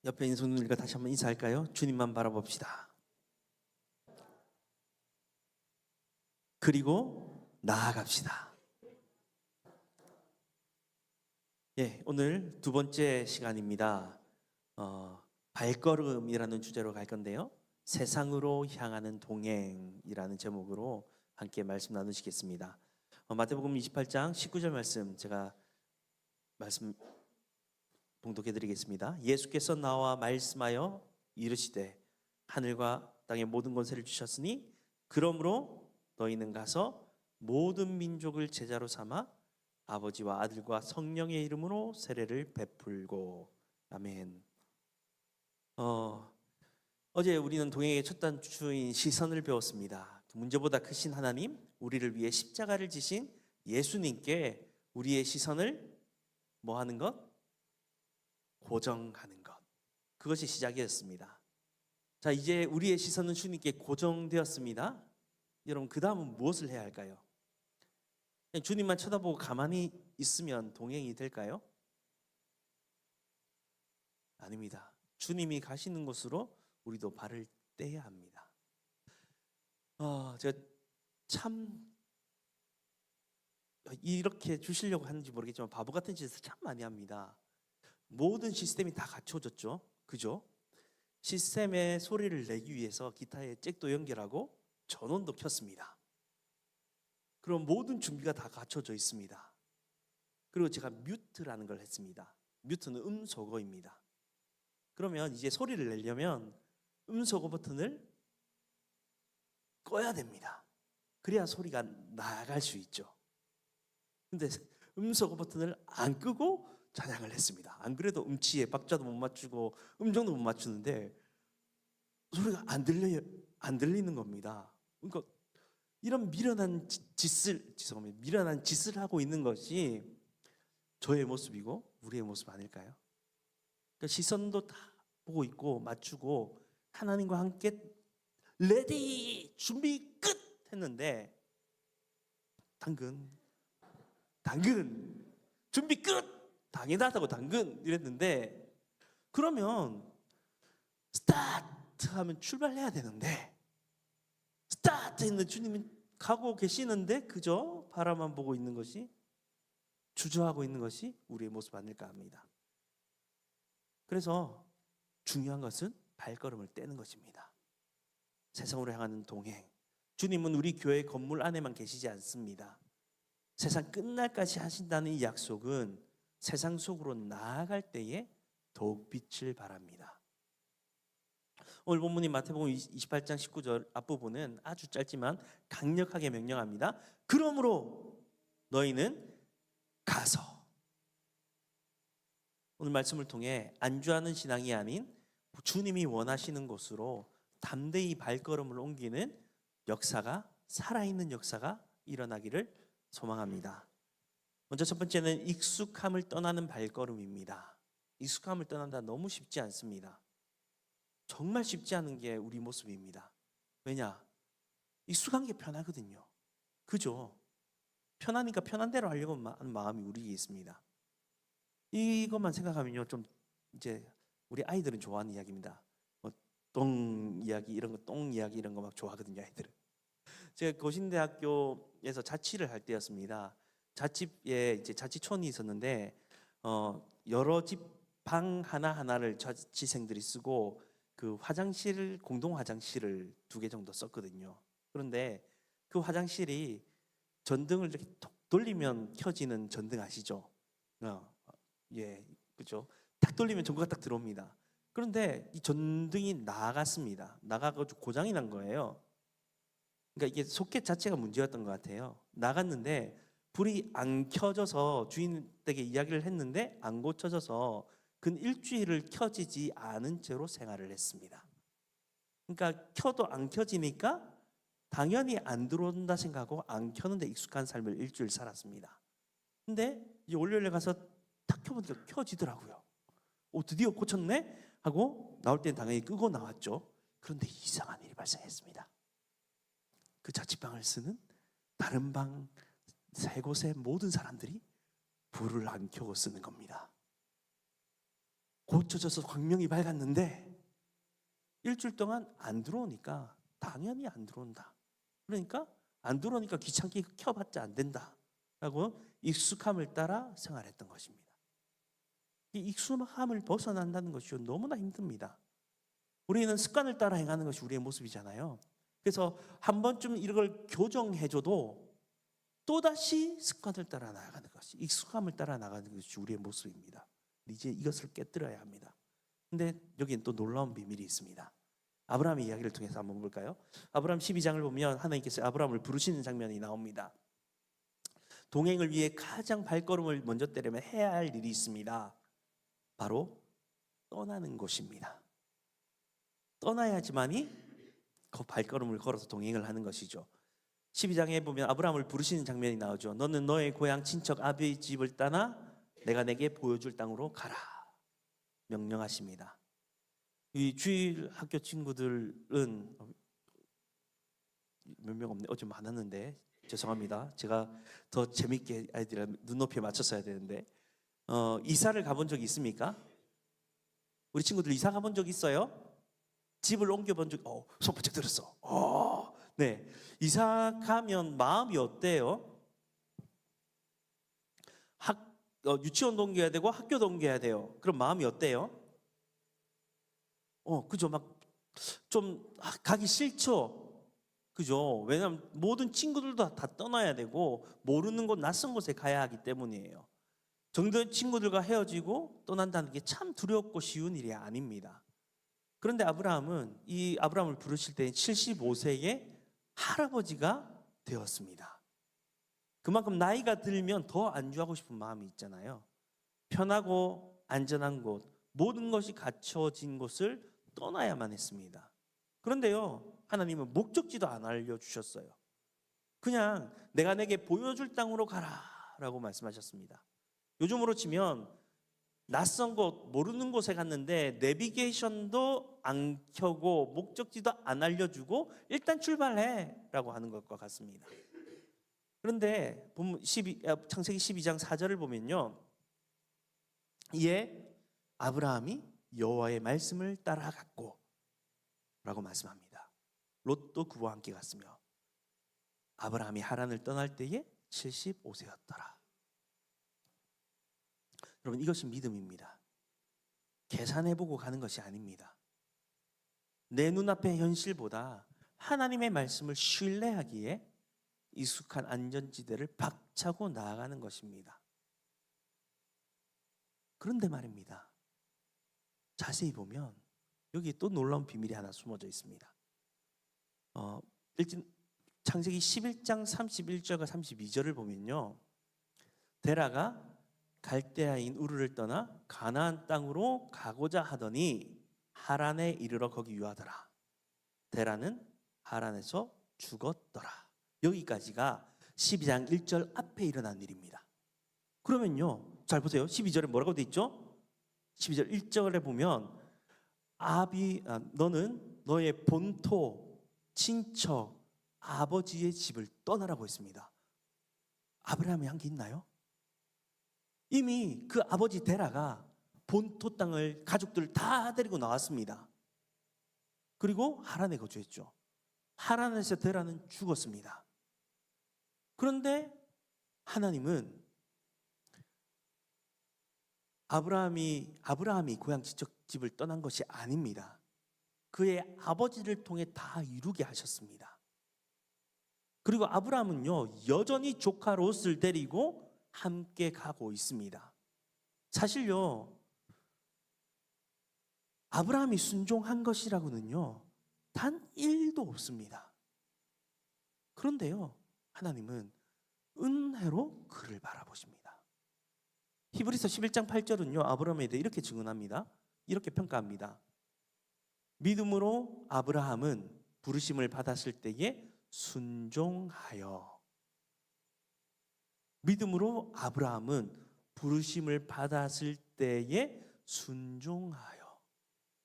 옆에 있는 손님들과 다시 한번 인사할까요? 주님만 바라봅시다. 그리고 나아갑시다. 오늘 두 번째 시간입니다. 발걸음이라는 주제로 갈 건데요. 세상으로 향하는 동행이라는 제목으로 함께 말씀 나누시겠습니다. 마태복음 28장 19절 말씀 제가 말씀 봉독해 드리겠습니다. 예수께서 나와 말씀하여 이르시되 하늘과 땅의 모든 권세를 주셨으니 그러므로 너희는 가서 모든 민족을 제자로 삼아 아버지와 아들과 성령의 이름으로 세례를 베풀고. 아멘. 어제 우리는 동행의 첫 단추인 시선을 배웠습니다. 문제보다 크신 하나님, 우리를 위해 십자가를 지신 예수님께 우리의 시선을 뭐 하는 것? 고정하는 것. 그것이 시작이었습니다. 자, 이제 우리의 시선은 주님께 고정되었습니다. 여러분, 그 다음은 무엇을 해야 할까요? 그냥 주님만 쳐다보고 가만히 있으면 동행이 될까요? 아닙니다. 주님이 가시는 곳으로 우리도 발을 떼야 합니다. 제가 참 이렇게 주시려고 하는지 모르겠지만 바보 같은 짓을 참 많이 합니다. 모든 시스템이 다 갖춰졌죠. 그죠? 시스템의 소리를 내기 위해서 기타에 잭도 연결하고 전원도 켰습니다. 그럼 모든 준비가 다 갖춰져 있습니다. 그리고 제가 뮤트라는 걸 했습니다. 뮤트는 음소거입니다. 그러면 이제 소리를 내려면 음소거 버튼을 꺼야 됩니다. 그래야 소리가 나갈 수 있죠. 근데 음소거 버튼을 안 끄고 찬양을 했습니다. 안 그래도 음치에 박자도 못 맞추고 음정도 못 맞추는데 소리가 안 들리는 겁니다. 그러니까 이런 미련한 짓을 하고 있는 것이 저의 모습이고 우리의 모습 아닐까요? 그러니까 시선도 다 보고 있고 맞추고 하나님과 함께 레디 준비 끝 했는데 당근 준비 끝 당연하다고 당근 이랬는데, 그러면 스타트 하면 출발해야 되는데 스타트 했는데 주님이 가고 계시는데 그저 바라만 보고 있는 것이, 주저하고 있는 것이 우리의 모습 아닐까 합니다. 그래서 중요한 것은 발걸음을 떼는 것입니다. 세상으로 향하는 동행. 주님은 우리 교회 건물 안에만 계시지 않습니다. 세상 끝날까지 하신다는 이 약속은 세상 속으로 나아갈 때에 더욱 빛을 발합니다. 오늘 본문인 마태복음 28장 19절 앞부분은 아주 짧지만 강력하게 명령합니다. 그러므로 너희는 가서. 오늘 말씀을 통해 안주하는 신앙이 아닌 주님이 원하시는 곳으로 담대히 발걸음을 옮기는 역사가, 살아있는 역사가 일어나기를 소망합니다. 먼저 첫 번째는 익숙함을 떠나는 발걸음입니다. 익숙함을 떠난다 너무 쉽지 않습니다. 정말 쉽지 않은 게 우리 모습입니다. 왜냐? 익숙한 게 편하거든요. 그죠? 편하니까 편한 대로 하려고 하는 마음이 우리에 있습니다. 이것만 생각하면요, 좀 이제 우리 아이들은 좋아하는 이야기입니다. 똥 이야기 이런 거, 똥 이야기 이런 거 막 좋아하거든요, 아이들은. 제가 고신대학교에서 자취를 할 때였습니다. 자취에 이제 자취촌이 있었는데 여러 집 방 하나하나를 자취생들이 쓰고 그 화장실, 공동 화장실을 2개 정도 썼거든요. 그런데 그 화장실이 전등을 이렇게 톡 돌리면 켜지는 전등 아시죠? 그죠? 딱 돌리면 전구가 딱 들어옵니다. 그런데 이 전등이 나갔습니다. 나가가지고 고장이 난 거예요. 그러니까 이게 소켓 자체가 문제였던 것 같아요. 나갔는데 불이 안 켜져서 주인 댁에 이야기를 했는데 안 고쳐져서 근 일주일을 켜지지 않은 채로 생활을 했습니다. 그러니까 켜도 안 켜지니까 당연히 안 들어온다 생각하고 안 켜는데 익숙한 삶을 일주일 살았습니다. 근데 이제 월요일에 가서 탁 켜보니까 켜지더라고요. 드디어 고쳤네? 하고 나올 때는 당연히 끄고 나왔죠. 그런데 이상한 일이 발생했습니다. 그 자취방을 쓰는 다른 방 3곳의 모든 사람들이 불을 안 켜고 쓰는 겁니다. 고쳐져서 광명이 밝았는데 일주일 동안 안 들어오니까 당연히 안 들어온다. 그러니까 안 들어오니까 귀찮게 켜봤자 안 된다라고 익숙함을 따라 생활했던 것입니다. 이 익숙함을 벗어난다는 것이 너무나 힘듭니다. 우리는 습관을 따라 행하는 것이 우리의 모습이잖아요. 그래서 한 번쯤 이걸 교정해줘도 또다시 습관을 따라 나아가는 것이, 익숙함을 따라 나가는 것이 우리의 모습입니다. 이제 이것을 깨뜨려야 합니다. 근데 여기는 또 놀라운 비밀이 있습니다. 아브라함의 이야기를 통해서 한번 볼까요? 아브라함 12장을 보면 하나님께서 아브라함을 부르시는 장면이 나옵니다. 동행을 위해 가장 발걸음을 먼저 떼려면 해야 할 일이 있습니다. 바로 떠나는 것입니다. 떠나야지만이 그 발걸음을 걸어서 동행을 하는 것이죠. 12장에 보면 아브라함을 부르시는 장면이 나오죠. 너는 너의 고향 친척 아비의 집을 떠나 내가 내게 보여줄 땅으로 가라 명령하십니다. 이 주일 학교 친구들은 몇 명 없네. 좀 많았는데 죄송합니다. 제가 더 재밌게 아이들의 눈높이에 맞췄어야 되는데 이사를 가본 적이 있습니까? 우리 친구들 이사 가본 적 있어요? 집을 옮겨본 적, 손 부쩍 들었어. 네, 이사 가면 마음이 어때요? 유치원도 옮겨야 되고 학교도 옮겨야 돼요. 그럼 마음이 어때요? 그죠? 막 좀 가기 싫죠? 그죠? 왜냐하면 모든 친구들도 다 떠나야 되고 모르는 곳, 낯선 곳에 가야 하기 때문이에요. 정든 친구들과 헤어지고 떠난다는 게 참 두렵고 쉬운 일이 아닙니다. 그런데 아브라함을 부르실 때 75세의 할아버지가 되었습니다. 그만큼 나이가 들면 더 안주하고 싶은 마음이 있잖아요. 편하고 안전한 곳, 모든 것이 갖춰진 곳을 떠나야만 했습니다. 그런데요, 하나님은 목적지도 안 알려주셨어요. 그냥 내가 내게 보여줄 땅으로 가라 라고 말씀하셨습니다. 요즘으로 치면 낯선 곳, 모르는 곳에 갔는데 내비게이션도 안 켜고 목적지도 안 알려주고 일단 출발해 라고 하는 것과 같습니다. 그런데 창세기 12장 4절을 보면요, 이에 아브라함이 여호와의 말씀을 따라갔고 라고 말씀합니다. 롯도 그와 함께 갔으며 아브라함이 하란을 떠날 때에 75세였더라. 여러분, 이것이 믿음입니다. 계산해보고 가는 것이 아닙니다. 내 눈앞의 현실보다 하나님의 말씀을 신뢰하기에 익숙한 안전지대를 박차고 나아가는 것입니다. 그런데 말입니다, 자세히 보면 여기 또 놀라운 비밀이 하나 숨어져 있습니다. 일단 창세기 11장 31절과 32절을 보면요, 데라가 갈대아인 우르를 떠나 가나안 땅으로 가고자 하더니 하란에 이르러 거기 유하더라. 데라는 하란에서 죽었더라. 여기까지가 12장 1절 앞에 일어난 일입니다. 그러면요, 잘 보세요. 12절에 뭐라고 돼 있죠? 12절 1절에 보면 너는 너의 본토, 친척, 아버지의 집을 떠나라고 했습니다. 아브라함이 한 게 있나요? 이미 그 아버지 데라가 본토 땅을 가족들을 다 데리고 나왔습니다. 그리고 하란에 거주했죠. 하란에서 데라는 죽었습니다. 그런데 하나님은 아브라함이 고향 친척집을 떠난 것이 아닙니다. 그의 아버지를 통해 다 이루게 하셨습니다. 그리고 아브라함은요, 여전히 조카 롯을 데리고 함께 가고 있습니다. 사실요, 아브라함이 순종한 것이라고는요 단 1도 없습니다. 그런데요, 하나님은 은혜로 그를 바라보십니다. 히브리서 11장 8절은요, 아브라함에 대해 이렇게 증언합니다. 이렇게 평가합니다. 믿음으로 아브라함은 부르심을 받았을 때에 순종하여. 믿음으로 아브라함은 부르심을 받았을 때에 순종하여.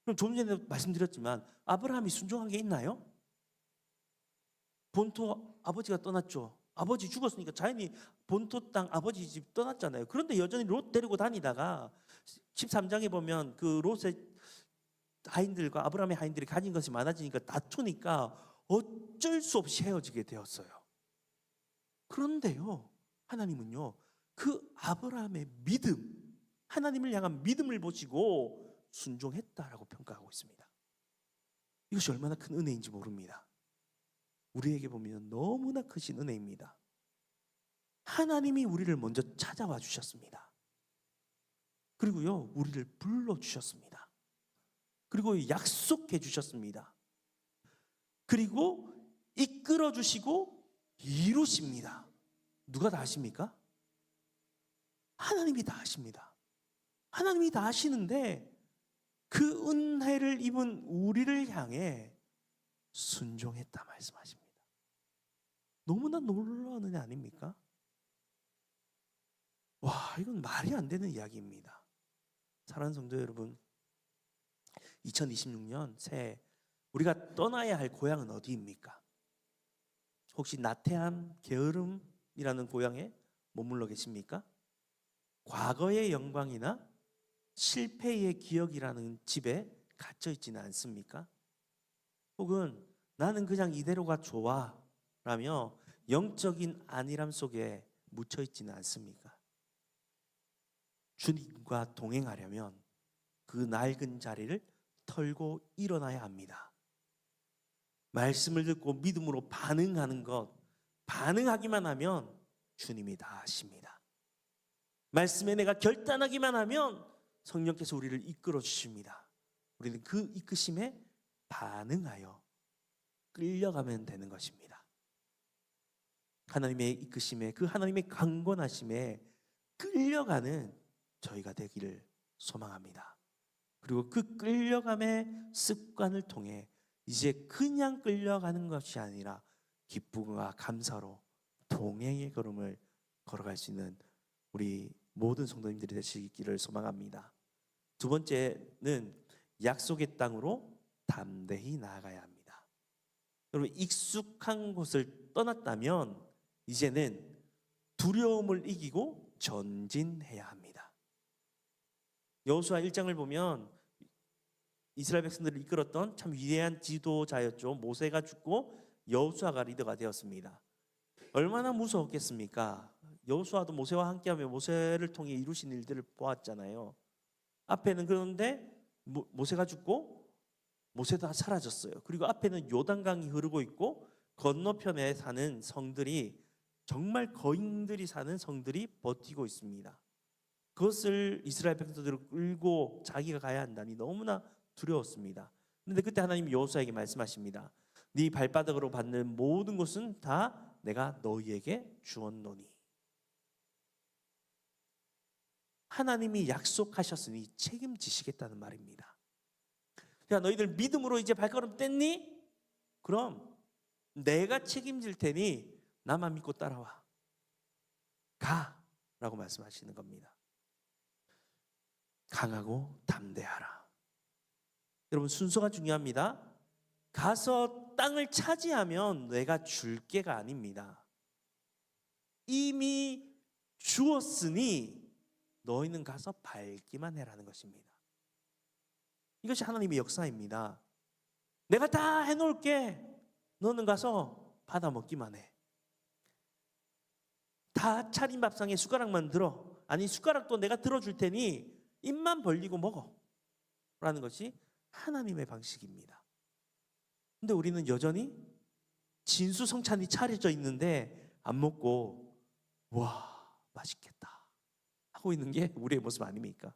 그럼 좀 전에 말씀드렸지만 아브라함이 순종한 게 있나요? 본토 아버지가 떠났죠. 아버지 죽었으니까 자연히 본토 땅 아버지 집 떠났잖아요. 그런데 여전히 롯 데리고 다니다가 13장에 보면 그 롯의 하인들과 아브라함의 하인들이 가진 것이 많아지니까 다투니까 어쩔 수 없이 헤어지게 되었어요. 그런데요, 하나님은요, 그 아브라함의 믿음, 하나님을 향한 믿음을 보시고 순종했다라고 평가하고 있습니다. 이것이 얼마나 큰 은혜인지 모릅니다. 우리에게 보면 너무나 크신 은혜입니다. 하나님이 우리를 먼저 찾아와 주셨습니다. 그리고요, 우리를 불러주셨습니다. 그리고 약속해 주셨습니다. 그리고 이끌어 주시고 이루십니다. 누가 다 하십니까? 하나님이 다 하십니다. 하나님이 다 하시는데 그 은혜를 입은 우리를 향해 순종했다 말씀하십니다. 너무나 놀라운 은혜 아닙니까? 와, 이건 말이 안 되는 이야기입니다. 사랑하는 성도 여러분, 2026년 새해 우리가 떠나야 할 고향은 어디입니까? 혹시 나태함, 게으름이라는 고향에 머물러 계십니까? 과거의 영광이나 실패의 기억이라는 집에 갇혀 있지는 않습니까? 혹은 나는 그냥 이대로가 좋아 라며 영적인 안일함 속에 묻혀 있지는 않습니까? 주님과 동행하려면 그 낡은 자리를 털고 일어나야 합니다. 말씀을 듣고 믿음으로 반응하는 것, 반응하기만 하면 주님이 다 하십니다. 말씀에 내가 결단하기만 하면 성령께서 우리를 이끌어 주십니다. 우리는 그 이끄심에 반응하여 끌려가면 되는 것입니다. 하나님의 이끄심에, 그 하나님의 강권하심에 끌려가는 저희가 되기를 소망합니다. 그리고 그 끌려감의 습관을 통해 이제 그냥 끌려가는 것이 아니라 기쁨과 감사로 동행의 걸음을 걸어갈 수 있는 우리 모든 성도님들이 되시기를 소망합니다. 두 번째는 약속의 땅으로 담대히 나아가야 합니다. 여러분, 익숙한 곳을 떠났다면 이제는 두려움을 이기고 전진해야 합니다. 여호수아 1장을 보면 이스라엘 백성들을 이끌었던 참 위대한 지도자였죠. 모세가 죽고 여호수아가 리더가 되었습니다. 얼마나 무서웠겠습니까? 여호수아도 모세와 함께하며 모세를 통해 이루신 일들을 보았잖아요. 앞에는 그런데 모세가 죽고 모세도 다 사라졌어요. 그리고 앞에는 요단강이 흐르고 있고 건너편에 사는 성들이, 정말 거인들이 사는 성들이 버티고 있습니다. 그것을 이스라엘 백성들을 끌고 자기가 가야 한다니 너무나 두려웠습니다. 그런데 그때 하나님이 여호수아에게 말씀하십니다. 네 발바닥으로 받는 모든 것은 다 내가 너희에게 주었노니. 하나님이 약속하셨으니 책임지시겠다는 말입니다. 야, 너희들 믿음으로 이제 발걸음 뗐니? 그럼 내가 책임질 테니 나만 믿고 따라와. 가! 라고 말씀하시는 겁니다. 강하고 담대하라. 여러분, 순서가 중요합니다. 가서 땅을 차지하면 내가 줄게가 아닙니다. 이미 주었으니 너희는 가서 밟기만 해라는 것입니다. 이것이 하나님의 역사입니다. 내가 다 해놓을게. 너는 가서 받아 먹기만 해. 다 차린 밥상에 숟가락만 들어. 아니, 숟가락도 내가 들어줄 테니 입만 벌리고 먹어 라는 것이 하나님의 방식입니다. 근데 우리는 여전히 진수성찬이 차려져 있는데 안 먹고 와, 맛있겠다 하고 있는 게 우리의 모습 아닙니까?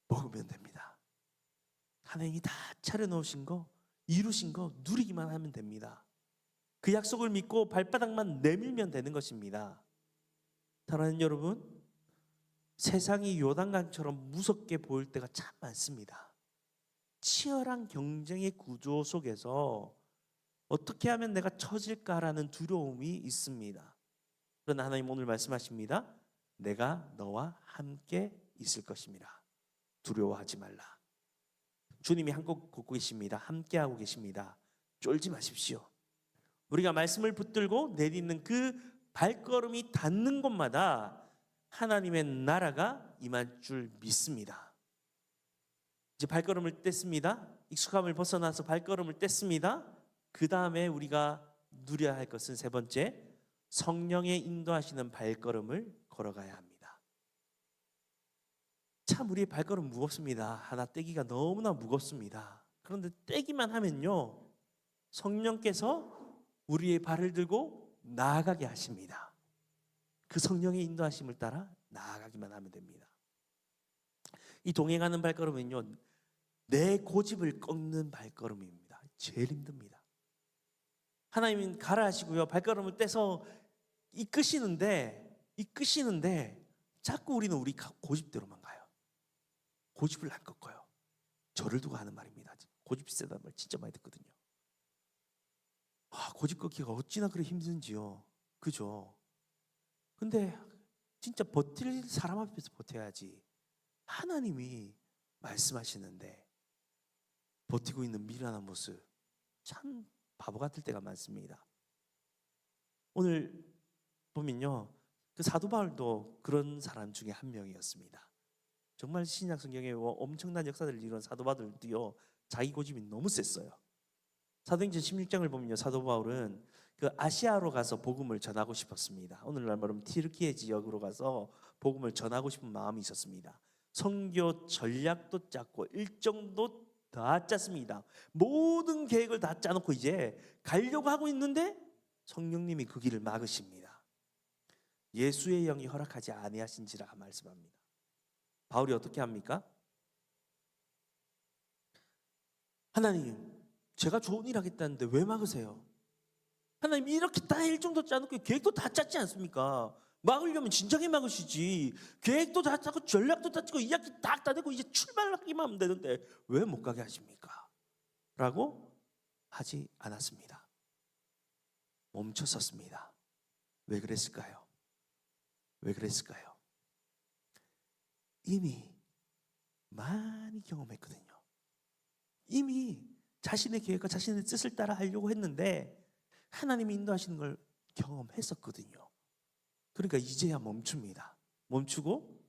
먹으면 됩니다. 하나님이 다 차려놓으신 거, 이루신 거 누리기만 하면 됩니다. 그 약속을 믿고 발바닥만 내밀면 되는 것입니다. 사랑하는 여러분, 세상이 요단강처럼 무섭게 보일 때가 참 많습니다. 치열한 경쟁의 구조 속에서 어떻게 하면 내가 처질까라는 두려움이 있습니다. 그러나 하나님 오늘 말씀하십니다. 내가 너와 함께 있을 것입니다. 두려워하지 말라. 주님이 한껏 걷고 계십니다. 함께하고 계십니다. 쫄지 마십시오. 우리가 말씀을 붙들고 내딛는 그 발걸음이 닿는 곳마다 하나님의 나라가 임할 줄 믿습니다. 이제 발걸음을 뗐습니다. 익숙함을 벗어나서 발걸음을 뗐습니다. 그 다음에 우리가 누려야 할 것은 세 번째, 성령의 인도하시는 발걸음을 걸어가야 합니다. 참 우리의 발걸음 무겁습니다. 하나 떼기가 너무나 무겁습니다. 그런데 떼기만 하면요, 성령께서 우리의 발을 들고 나아가게 하십니다. 그 성령의 인도하심을 따라 나아가기만 하면 됩니다. 이 동행하는 발걸음은요, 내 고집을 꺾는 발걸음입니다. 제일 힘듭니다. 하나님은 가라 하시고요, 발걸음을 떼서 이끄시는데 자꾸 우리는 우리 고집대로만 가요. 고집을 안 꺾어요. 저를 두고 하는 말입니다. 고집 세다는 말 진짜 많이 듣거든요. 고집 꺾기가 어찌나 그리 힘든지요. 그죠? 근데 진짜 버틸 사람 앞에서 버텨야지. 하나님이 말씀하시는데 버티고 있는 미련한 모습, 참 바보 같을 때가 많습니다. 오늘 보면요, 그 사도 바울도 그런 사람 중에 한 명이었습니다. 정말 신약 성경에 엄청난 역사들을 이룬 사도 바울도요, 자기 고집이 너무 셌어요. 사도행전 16장을 보면요, 사도 바울은 그 아시아로 가서 복음을 전하고 싶었습니다. 오늘날 말하면 튀르키예 지역으로 가서 복음을 전하고 싶은 마음이 있었습니다. 선교 전략도 짰고 일정도 다 짰습니다. 모든 계획을 다 짜놓고 이제 가려고 하고 있는데 성령님이 그 길을 막으십니다. 예수의 영이 허락하지 아니하신지라 말씀합니다. 바울이 어떻게 합니까? 하나님, 제가 좋은 일 하겠다는데 왜 막으세요? 하나님, 이렇게 다 일정도 짜놓고 계획도 다 짰지 않습니까? 막으려면 진작에 막으시지. 계획도 다 짜고 전략도 다 짜고 이야기 다 내고 이제 출발하기만 하면 되는데 왜 못 가게 하십니까? 라고 하지 않았습니다. 멈춰섰습니다. 왜 그랬을까요? 왜 그랬을까요? 이미 많이 경험했거든요. 이미 자신의 계획과 자신의 뜻을 따라 하려고 했는데 하나님이 인도하시는 걸 경험했었거든요. 그러니까 이제야 멈춥니다. 멈추고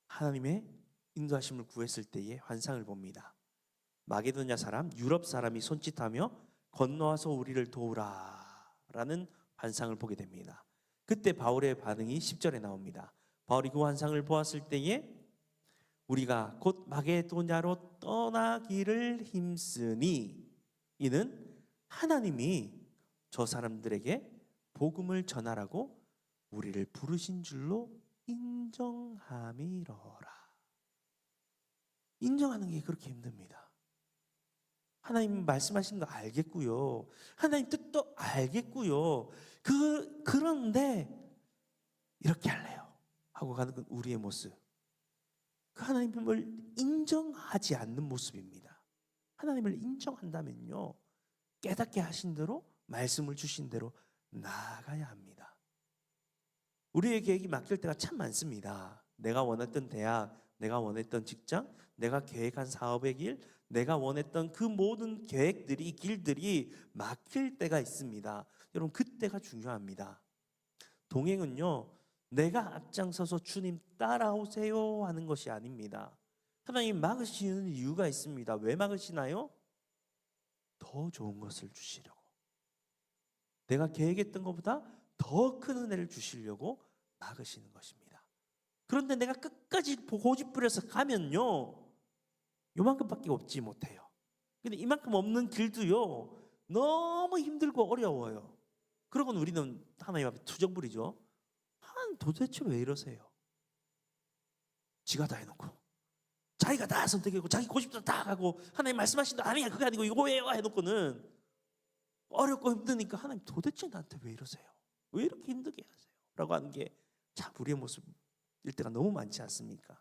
하나님의 인도하심을 구했을 때의 환상을 봅니다. 마게도냐 사람, 유럽 사람이 손짓하며 건너와서 우리를 도우라 라는 환상을 보게 됩니다. 그때 바울의 반응이 10절에 나옵니다. 바울이 그 환상을 보았을 때에 우리가 곧 마게도냐로 떠나기를 힘쓰니 이는 하나님이 저 사람들에게 복음을 전하라고 우리를 부르신 줄로 인정함이로라. 인정하는 게 그렇게 힘듭니다. 하나님 말씀하신 거 알겠고요. 하나님 뜻도 알겠고요. 그런데 이렇게 할래요 하고 가는 건 우리의 모습. 그 하나님을 인정하지 않는 모습입니다. 하나님을 인정한다면요, 깨닫게 하신 대로 말씀을 주신 대로 나아가야 합니다. 우리의 계획이 막힐 때가 참 많습니다. 내가 원했던 대학, 내가 원했던 직장, 내가 계획한 사업의 길, 내가 원했던 그 모든 계획들이, 길들이 막힐 때가 있습니다. 여러분, 그때가 중요합니다. 동행은요, 내가 앞장서서 주님 따라오세요 하는 것이 아닙니다. 하나님 막으시는 이유가 있습니다. 왜 막으시나요? 더 좋은 것을 주시려고. 내가 계획했던 것보다 더 큰 은혜를 주시려고 막으시는 것입니다. 그런데 내가 끝까지 고집 부려서 가면요, 요만큼밖에 없지 못해요. 근데 이만큼 없는 길도요, 너무 힘들고 어려워요. 그러고는 우리는 하나님 앞에 투정 부리죠. 하나님 도대체 왜 이러세요? 지가 다 해놓고 자기가 다 선택했고 자기 고집대로 다 가고 하나님 말씀하신다, 아니야 그게 아니고 이거 왜요 해놓고는 어렵고 힘드니까 하나님 도대체 나한테 왜 이러세요? 왜 이렇게 힘들게 하세요? 라고 하는 게 참 우리의 모습일 때가 너무 많지 않습니까?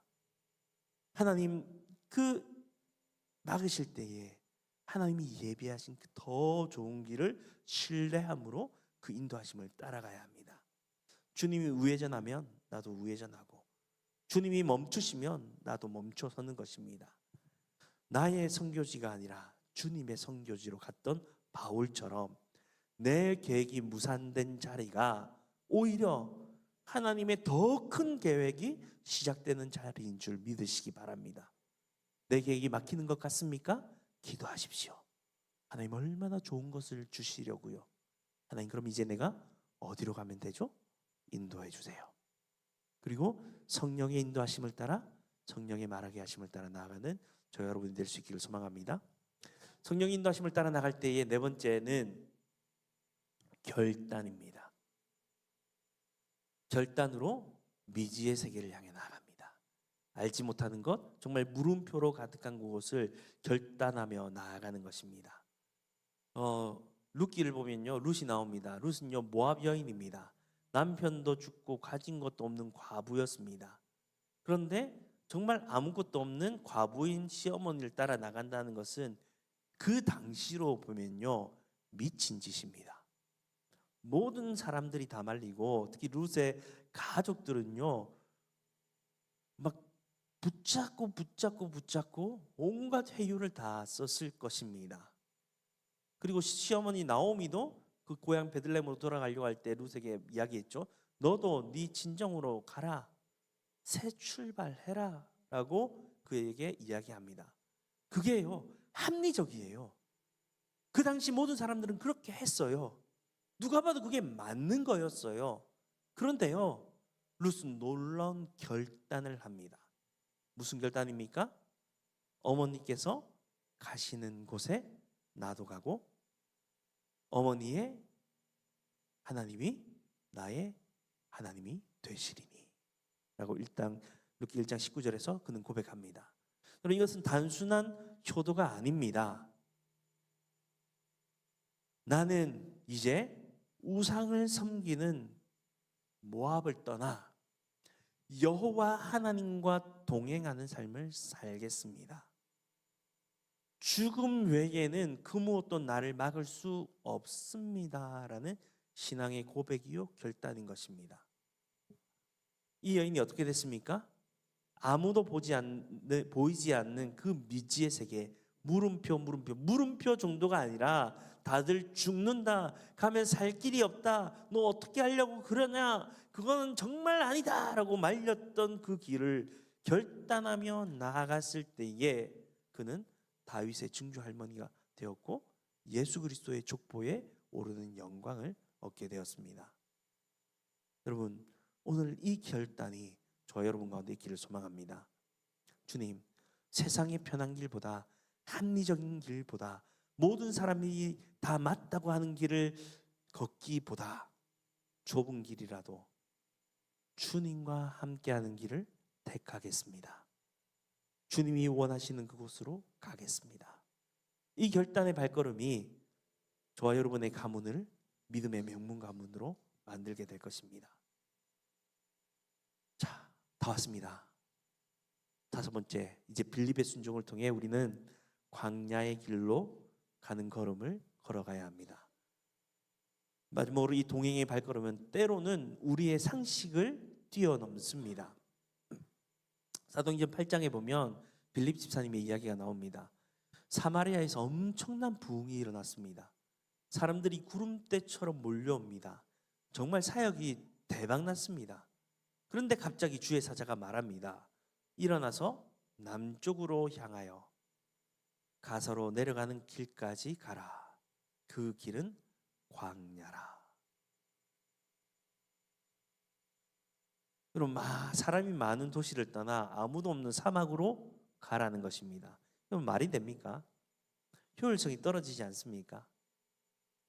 하나님 그 막으실 때에 하나님이 예비하신 그 더 좋은 길을 신뢰함으로 그 인도하심을 따라가야 합니다. 주님이 우회전하면 나도 우회전하고, 주님이 멈추시면 나도 멈춰서는 것입니다. 나의 선교지가 아니라 주님의 선교지로 갔던 바울처럼 내 계획이 무산된 자리가 오히려 하나님의 더 큰 계획이 시작되는 자리인 줄 믿으시기 바랍니다. 내 계획이 막히는 것 같습니까? 기도하십시오. 하나님 얼마나 좋은 것을 주시려고요. 하나님 그럼 이제 내가 어디로 가면 되죠? 인도해 주세요. 그리고 성령의 인도하심을 따라 성령의 말하게 하심을 따라 나아가는 저 여러분이 될 수 있기를 소망합니다. 성령의 인도하심을 따라 나갈 때의 네 번째는 결단입니다. 결단으로 미지의 세계를 향해 나아갑니다. 알지 못하는 것, 정말 물음표로 가득한 그곳을 결단하며 나아가는 것입니다. 룻기를 보면요, 룻이 나옵니다. 룻은요 모압 여인입니다. 남편도 죽고 가진 것도 없는 과부였습니다. 그런데 정말 아무것도 없는 과부인 시어머니를 따라 나간다는 것은 그 당시로 보면요 미친 짓입니다. 모든 사람들이 다 말리고 특히 룻의 가족들은요 막 붙잡고 온갖 회유를 다 썼을 것입니다. 그리고 시어머니 나오미도 그 고향 베들레헴으로 돌아가려고 할 때 룻에게 이야기했죠. 너도 네 친정으로 가라. 새 출발해라 라고 그에게 이야기합니다. 그게요 합리적이에요. 그 당시 모든 사람들은 그렇게 했어요. 누가 봐도 그게 맞는 거였어요. 그런데요 룻은 놀라운 결단을 합니다. 무슨 결단입니까? 어머니께서 가시는 곳에 나도 가고 어머니의 하나님이 나의 하나님이 되시리니 라고 일단 룻기 1장 19절에서 그는 고백합니다. 그럼 이것은 단순한 효도가 아닙니다. 나는 이제 우상을 섬기는 모압을 떠나 여호와 하나님과 동행하는 삶을 살겠습니다. 죽음 외에는 그 무엇도 나를 막을 수 없습니다라는 신앙의 고백이요 결단인 것입니다. 이 여인이 어떻게 됐습니까? 아무도 보이지 않는 그 미지의 세계, 물음표 정도가 아니라 다들 죽는다, 가면 살 길이 없다, 너 어떻게 하려고 그러냐, 그거는 정말 아니다 라고 말렸던 그 길을 결단하며 나아갔을 때에 그는 다윗의 증조 할머니가 되었고 예수 그리스도의 족보에 오르는 영광을 얻게 되었습니다. 여러분 오늘 이 결단이 저 여러분 가운데 있기를 소망합니다. 주님, 세상의 편한 길보다 합리적인 길보다 모든 사람이 다 맞다고 하는 길을 걷기보다 좁은 길이라도 주님과 함께하는 길을 택하겠습니다. 주님이 원하시는 그곳으로 가겠습니다. 이 결단의 발걸음이 저와 여러분의 가문을 믿음의 명문 가문으로 만들게 될 것입니다. 자, 다 왔습니다. 다섯 번째, 이제 빌립의 순종을 통해 우리는 광야의 길로 가는 걸음을 걸어가야 합니다. 마지막으로 이 동행의 발걸음은 때로는 우리의 상식을 뛰어넘습니다. 사도행전 8장에 보면 빌립 집사님의 이야기가 나옵니다. 사마리아에서 엄청난 부흥이 일어났습니다. 사람들이 구름대처럼 몰려옵니다. 정말 사역이 대박났습니다. 그런데 갑자기 주의 사자가 말합니다. 일어나서 남쪽으로 향하여 가서로 내려가는 길까지 가라. 그 길은 광야라. 그럼 사람이 많은 도시를 떠나 아무도 없는 사막으로 가라는 것입니다. 그럼 말이 됩니까? 효율성이 떨어지지 않습니까?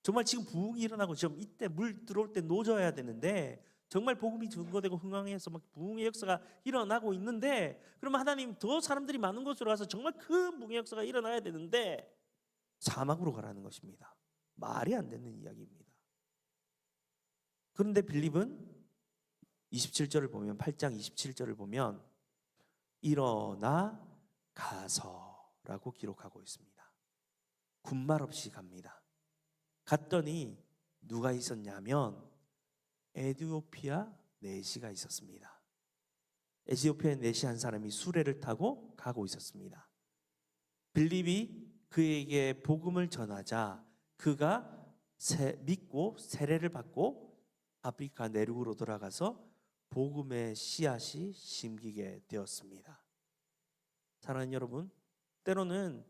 정말 지금 부흥이 일어나고 지금 이때 물 들어올 때 노져야 되는데 정말 복음이 증거되고 흥황해서 막 부흥의 역사가 일어나고 있는데 그러면 하나님 더 사람들이 많은 곳으로 가서 정말 큰 부흥의 역사가 일어나야 되는데 사막으로 가라는 것입니다. 말이 안 되는 이야기입니다. 그런데 빌립은 27절을 보면 8장 27절을 보면 일어나 가서라고 기록하고 있습니다. 군말 없이 갑니다. 갔더니 누가 있었냐면 에티오피아 내시가 있었습니다. 에티오피아 내시 한 사람이 수레를 타고 가고 있었습니다. 빌립이 그에게 복음을 전하자 그가 믿고 세례를 받고 아프리카 내륙으로 돌아가서 복음의 씨앗이 심기게 되었습니다. 사랑하는 여러분, 때로는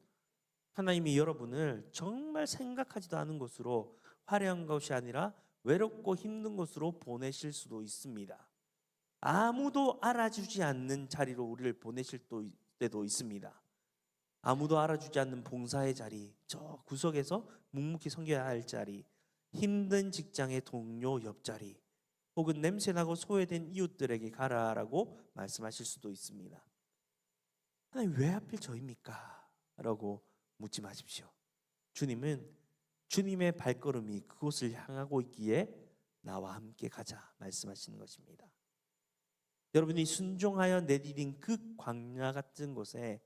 하나님이 여러분을 정말 생각하지도 않은 곳으로, 화려한 것이 아니라 외롭고 힘든 곳으로 보내실 수도 있습니다. 아무도 알아주지 않는 자리로 우리를 보내실 때도 있습니다. 아무도 알아주지 않는 봉사의 자리, 저 구석에서 묵묵히 섬겨야 할 자리, 힘든 직장의 동료 옆자리, 혹은 냄새나고 소외된 이웃들에게 가라라고 말씀하실 수도 있습니다. 하나님, 왜 하필 저입니까? 라고 묻지 마십시오. 주님은 주님의 발걸음이 그곳을 향하고 있기에 나와 함께 가자 말씀하시는 것입니다. 여러분이 순종하여 내디딘 그 광야 같은 곳에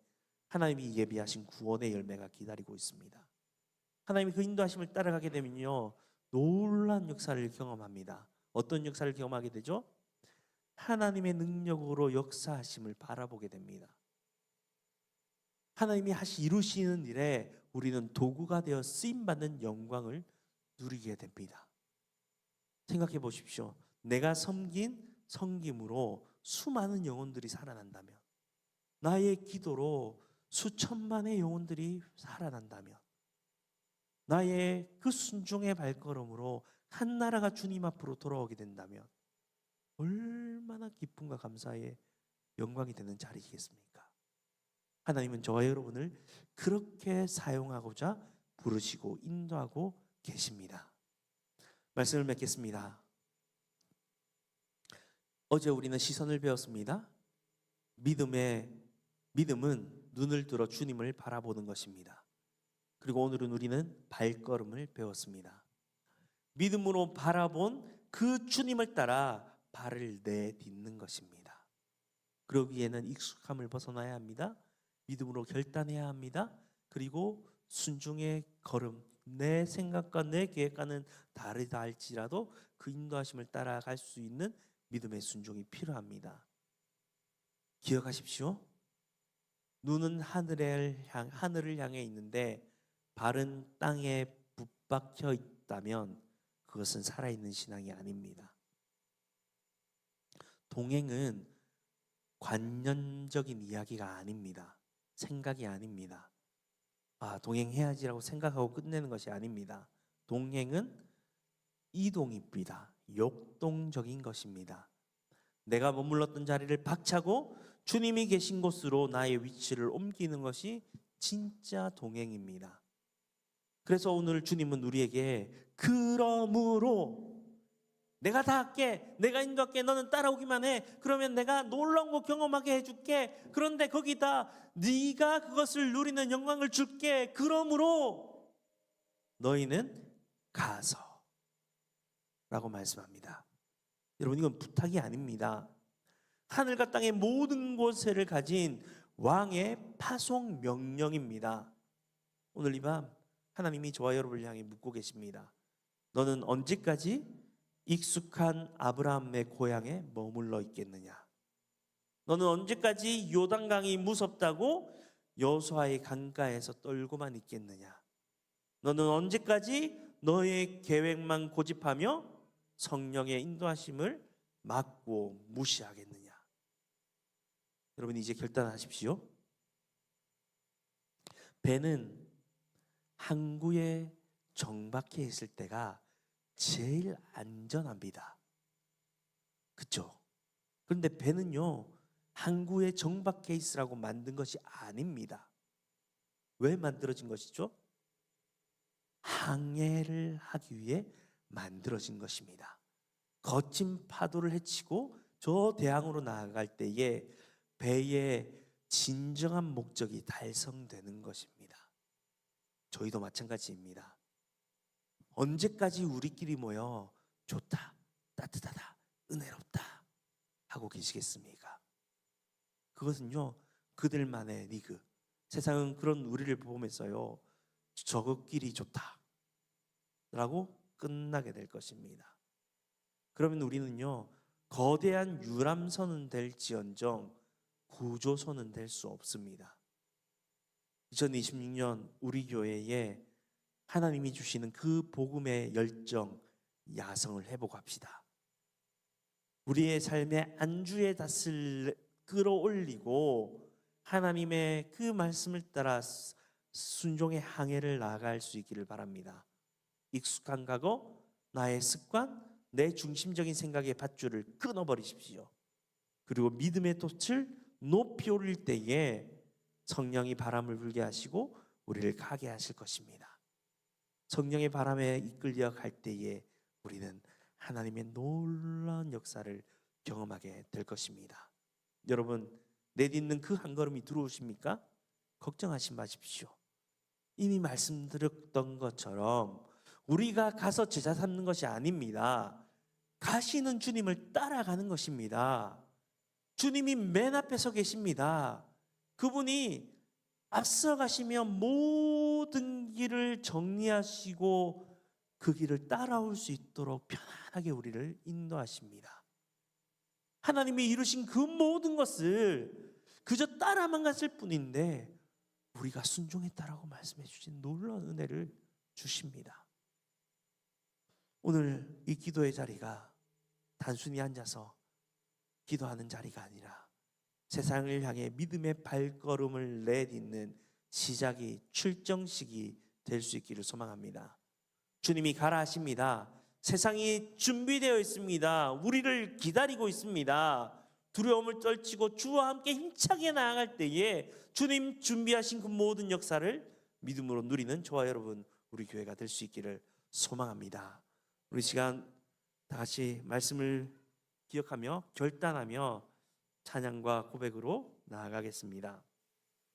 하나님이 예비하신 구원의 열매가 기다리고 있습니다. 하나님이 그 인도하심을 따라가게 되면요, 놀라운 역사를 경험합니다. 어떤 역사를 경험하게 되죠? 하나님의 능력으로 역사하심을 바라보게 됩니다. 하나님이 이루시는 일에 우리는 도구가 되어 쓰임받는 영광을 누리게 됩니다. 생각해 보십시오. 내가 섬긴 섬김으로 수많은 영혼들이 살아난다면, 나의 기도로 수천만의 영혼들이 살아난다면, 나의 그 순종의 발걸음으로 한 나라가 주님 앞으로 돌아오게 된다면 얼마나 기쁨과 감사의 영광이 되는 자리이겠습니까? 하나님은 저와 여러분을 그렇게 사용하고자 부르시고 인도하고 계십니다. 말씀을 맺겠습니다. 어제 우리는 시선을 배웠습니다. 믿음은 눈을 들어 주님을 바라보는 것입니다. 그리고 오늘은 우리는 발걸음을 배웠습니다. 믿음으로 바라본 그 주님을 따라 발을 내딛는 것입니다. 그러기에는 익숙함을 벗어나야 합니다. 믿음으로 결단해야 합니다. 그리고 순종의 걸음, 내 생각과 내 계획과는 다르다 할지라도 그 인도하심을 따라갈 수 있는 믿음의 순종이 필요합니다. 기억하십시오. 눈은 하늘을 향해 있는데 발은 땅에 붙박혀 있다면 그것은 살아있는 신앙이 아닙니다. 동행은 관념적인 이야기가 아닙니다. 생각이 아닙니다. 동행해야지라고 생각하고 끝내는 것이 아닙니다. 동행은 이동입니다. 역동적인 것입니다. 내가 머물렀던 자리를 박차고 주님이 계신 곳으로 나의 위치를 옮기는 것이 진짜 동행입니다. 그래서 오늘 주님은 우리에게 그러므로 내가 다 할게, 내가 인도할게, 너는 따라오기만 해. 그러면 내가 놀라운 거 경험하게 해줄게. 그런데 거기다 네가 그것을 누리는 영광을 줄게. 그러므로 너희는 가서 라고 말씀합니다. 여러분, 이건 부탁이 아닙니다. 하늘과 땅의 모든 곳을 가진 왕의 파송 명령입니다. 오늘 이 밤 하나님이 저와 여러분을 향해 묻고 계십니다. 너는 언제까지 익숙한 아브라함의 고향에 머물러 있겠느냐? 너는 언제까지 요단강이 무섭다고 여호수아의 강가에서 떨고만 있겠느냐? 너는 언제까지 너의 계획만 고집하며 성령의 인도하심을 막고 무시하겠느냐? 여러분, 이제 결단하십시오. 배는 항구에 정박해 있을 때가 제일 안전합니다. 그렇죠? 그런데 배는요, 항구에 정박해 있으라고 만든 것이 아닙니다. 왜 만들어진 것이죠? 항해를 하기 위해 만들어진 것입니다. 거친 파도를 헤치고 저 대항으로 나아갈 때에 배의 진정한 목적이 달성되는 것입니다. 저희도 마찬가지입니다. 언제까지 우리끼리 모여 좋다, 따뜻하다, 은혜롭다 하고 계시겠습니까? 그것은요, 그들만의 리그. 세상은 그런 우리를 보면서요, 저것끼리 좋다 라고 끝나게 될 것입니다. 그러면 우리는요, 거대한 유람선은 될지언정 구조선은 될 수 없습니다. 2026년 우리 교회에 하나님이 주시는 그 복음의 열정, 야성을 회복합시다. 우리의 삶의 안주의 닷을 끌어올리고 하나님의 그 말씀을 따라 순종의 항해를 나아갈 수 있기를 바랍니다. 익숙한 각오, 나의 습관, 내 중심적인 생각의 밧줄을 끊어버리십시오. 그리고 믿음의 돛을 높이 올릴 때에 성령이 바람을 불게 하시고 우리를 가게 하실 것입니다. 성령의 바람에 이끌려 갈 때에 우리는 하나님의 놀라운 역사를 경험하게 될 것입니다. 여러분, 내딛는 그 한 걸음이 들어오십니까? 걱정하지 마십시오. 이미 말씀드렸던 것처럼 우리가 가서 제자 삼는 것이 아닙니다. 가시는 주님을 따라가는 것입니다. 주님이 맨 앞에 서 계십니다. 그분이 앞서 가시며 모든 길을 정리하시고 그 길을 따라올 수 있도록 편안하게 우리를 인도하십니다. 하나님이 이루신 그 모든 것을 그저 따라만 갔을 뿐인데 우리가 순종했다라고 말씀해 주신 놀라운 은혜를 주십니다. 오늘 이 기도의 자리가 단순히 앉아서 기도하는 자리가 아니라 세상을 향해 믿음의 발걸음을 내딛는 시작이, 출정식이 될 수 있기를 소망합니다. 주님이 가라 하십니다. 세상이 준비되어 있습니다. 우리를 기다리고 있습니다. 두려움을 떨치고 주와 함께 힘차게 나아갈 때에 주님 준비하신 그 모든 역사를 믿음으로 누리는 저와 여러분, 우리 교회가 될 수 있기를 소망합니다. 우리 시간 다 같이 말씀을 기억하며 결단하며 찬양과 고백으로 나아가겠습니다.